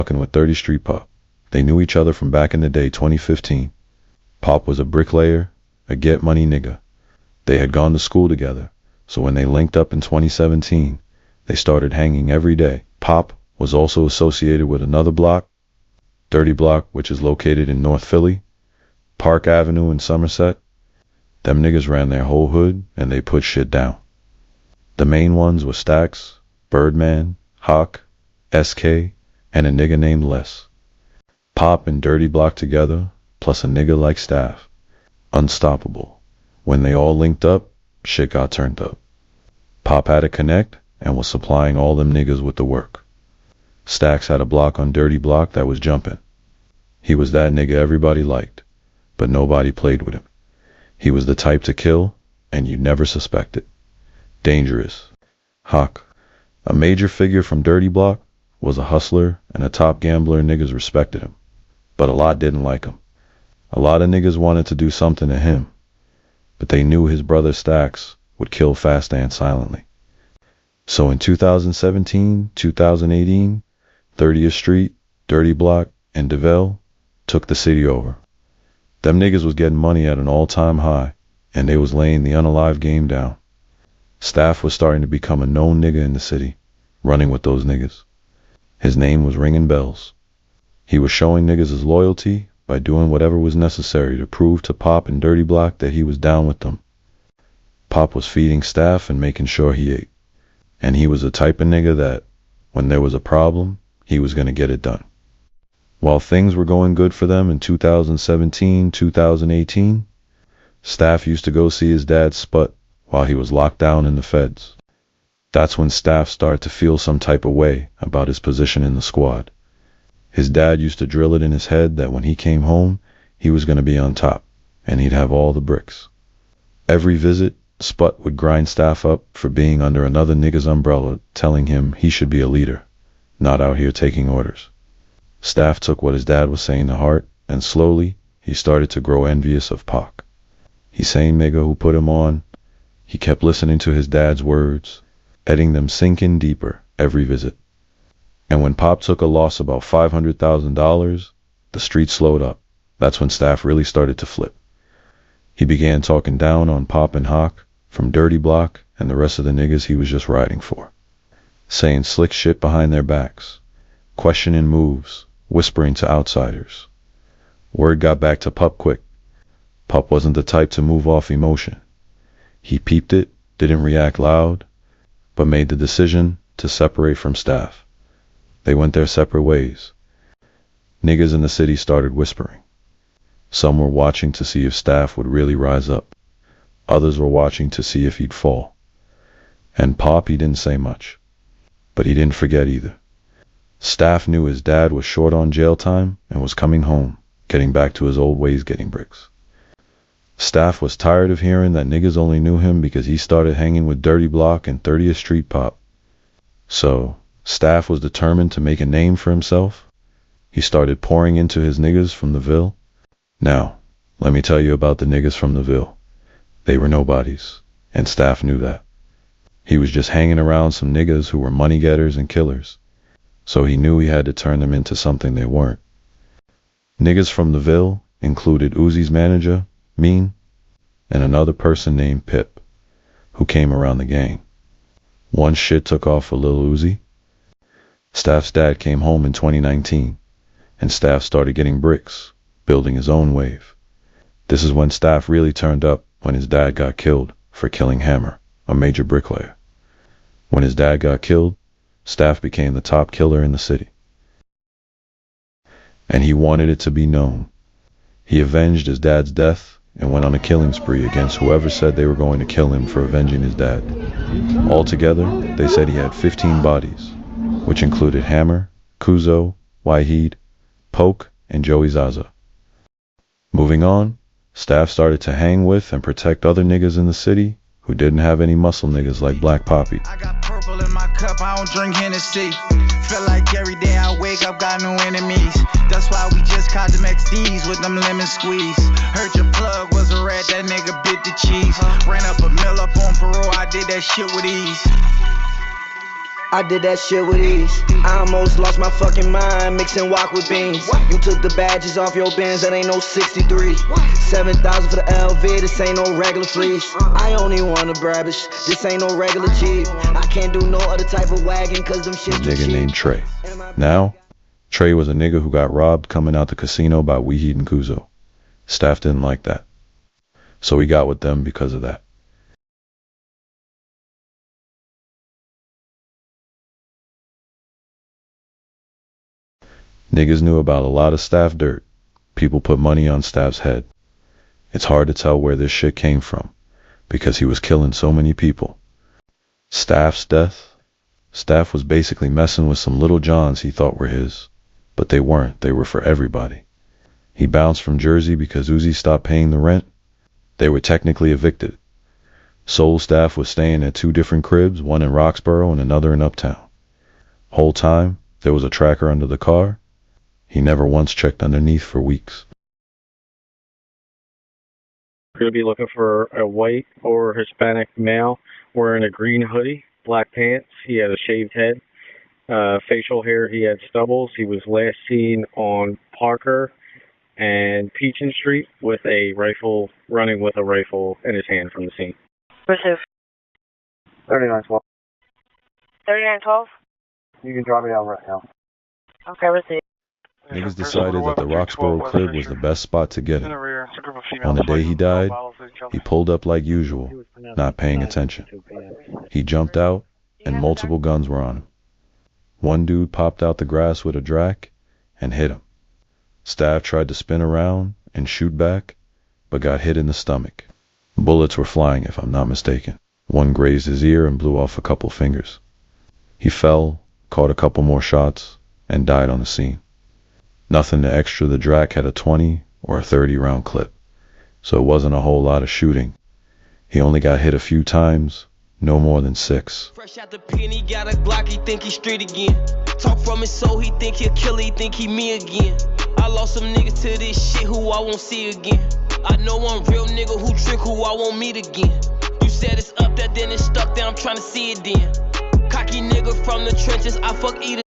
Fucking with 30th Street Pop. They knew each other from back in the day, 2015. Pop was a bricklayer, a get money nigga. They had gone to school together, so when they linked up in 2017, they started hanging every day. Pop was also associated with another block, Dirty Block, which is located in North Philly, Park Avenue in Somerset. Them niggas ran their whole hood and they put shit down. The main ones were Stacks, Birdman, Hawk, SK, and a nigga named Les. Pop and Dirty Block together, plus a nigga like Staf. Unstoppable. When they all linked up, shit got turned up. Pop had a connect and was supplying all them niggas with the work. Stacks had a block on Dirty Block that was jumping. He was that nigga everybody liked, but nobody played with him. He was the type to kill, and you'd never suspect it. Dangerous. Hawk, a major figure from Dirty Block, was a hustler and a top gambler. Niggas respected him, but a lot didn't like him. A lot of niggas wanted to do something to him, but they knew his brother Stacks would kill fast and silently. So in 2017, 2018, 30th Street, Dirty Block, and DeVille took the city over. Them niggas was getting money at an all-time high, and they was laying the unalive game down. Staf was starting to become a known nigga in the city, running with those niggas. His name was ringing bells. He was showing niggas his loyalty by doing whatever was necessary to prove to Pop and Dirty Block that he was down with them. Pop was feeding Staf and making sure he ate. And he was the type of nigga that, when there was a problem, he was gonna get it done. While things were going good for them in 2017, 2018, Staf used to go see his dad Sput while he was locked down in the feds. That's when Staf started to feel some type of way about his position in the squad. His dad used to drill it in his head that when he came home, he was gonna be on top, and he'd have all the bricks. Every visit, Sput would grind Staf up for being under another nigga's umbrella, telling him he should be a leader, not out here taking orders. Staf took what his dad was saying to heart, and slowly, he started to grow envious of Pac. He same nigga who put him on, he kept listening to his dad's words, letting them sink in deeper every visit. And when Pop took a loss about $500,000, the street slowed up. That's when Staf really started to flip. He began talking down on Pop and Hawk from Dirty Block and the rest of the niggas he was just riding for, saying slick shit behind their backs, questioning moves, whispering to outsiders. Word got back to Pup quick. Pup wasn't the type to move off emotion. He peeped it, didn't react loud, but made the decision to separate from Staf. They went their separate ways. Niggas in the city started whispering. Some were watching to see if Staf would really rise up. Others were watching to see if he'd fall. And Pop, he didn't say much, but he didn't forget either. Staf knew his dad was short on jail time and was coming home, getting back to his old ways getting bricks. Staf was tired of hearing that niggas only knew him because he started hanging with Dirty Block and 30th Street Pop. So, Staf was determined to make a name for himself. He started pouring into his niggas from the Ville. Now, let me tell you about the niggas from the Ville. They were nobodies, and Staf knew that. He was just hanging around some niggas who were money getters and killers, so he knew he had to turn them into something they weren't. Niggas from the Ville included Uzi's manager, Mean, and another person named Pip, who came around the gang. Once shit took off for Lil Uzi, Staf's dad came home in 2019, and Staf started getting bricks, building his own wave. This is when Staf really turned up, when his dad got killed for killing Hammer, a major bricklayer. When his dad got killed, Staf became the top killer in the city. And he wanted it to be known. He avenged his dad's death and went on a killing spree against whoever said they were going to kill him for avenging his dad. Altogether, they said he had 15 bodies, which included Hammer, Kuzo, Wahid, Poke, and Joey Zaza. Moving on, Staf started to hang with and protect other niggas in the city who didn't have any muscle niggas like Black Poppy. I got purple in my cup, I don't drink Hennessy. Feel like every day I wake up, got new enemies. That's why we just caught them XDs with them lemon squeeze. Heard your plug was a rat, that nigga bit the cheese. Ran up a mill up on parole, I did that shit with ease. I did that shit with ease. I almost lost my fucking mind mixing wok with beans. You took the badges off your Benz, that ain't no 63. 7,000 for the LV, this ain't no regular fleece. I only want a Brabbish, this ain't no regular Jeep. I can't do no other type of wagon, cause them shit's too cheap. Nigga named Trey. Now, Trey was a nigga who got robbed coming out the casino by Weehede and Kuzo. Staf didn't like that, so he got with them because of that. Niggas knew about a lot of Staf dirt. People put money on Staf's head. It's hard to tell where this shit came from, because he was killing so many people. Staf's death? Staf was basically messing with some little Johns he thought were his, but they weren't. They were for everybody. He bounced from Jersey because Uzi stopped paying the rent. They were technically evicted. Soul Staf was staying at 2 different cribs, one in Roxborough and another in Uptown. Whole time, there was a tracker under the car. He never once checked underneath for weeks. We're going to be looking for a white or Hispanic male wearing a green hoodie, black pants. He had a shaved head, facial hair. He had stubbles. He was last seen on Parker and Peachin Street with a rifle, running with a rifle in his hand from the scene. Receive. 3912. 3912? You can drop me out right now. Okay, receive. Niggas decided that the Roxborough crib was the best spot to get him. On the day he died, he pulled up like usual, not paying attention. He jumped out, and multiple guns were on him. One dude popped out the grass with a drac and hit him. Staf tried to spin around and shoot back, but got hit in the stomach. Bullets were flying, if I'm not mistaken. One grazed his ear and blew off a couple fingers. He fell, caught a couple more shots, and died on the scene. Nothing to extra, the drac had a 20 or a 30 round clip, so it wasn't a whole lot of shooting. He only got hit a few times, no more than 6. Fresh out the pen, he got a Glock, he think he street again. Talk from his soul, he think he'll kill, he think he me again. I lost some niggas to this shit who I won't see again. I know one real nigga who trick who I won't meet again. You said it's up there, then it's stuck there, I'm trying to see it then. Cocky nigga from the trenches, I fuck either.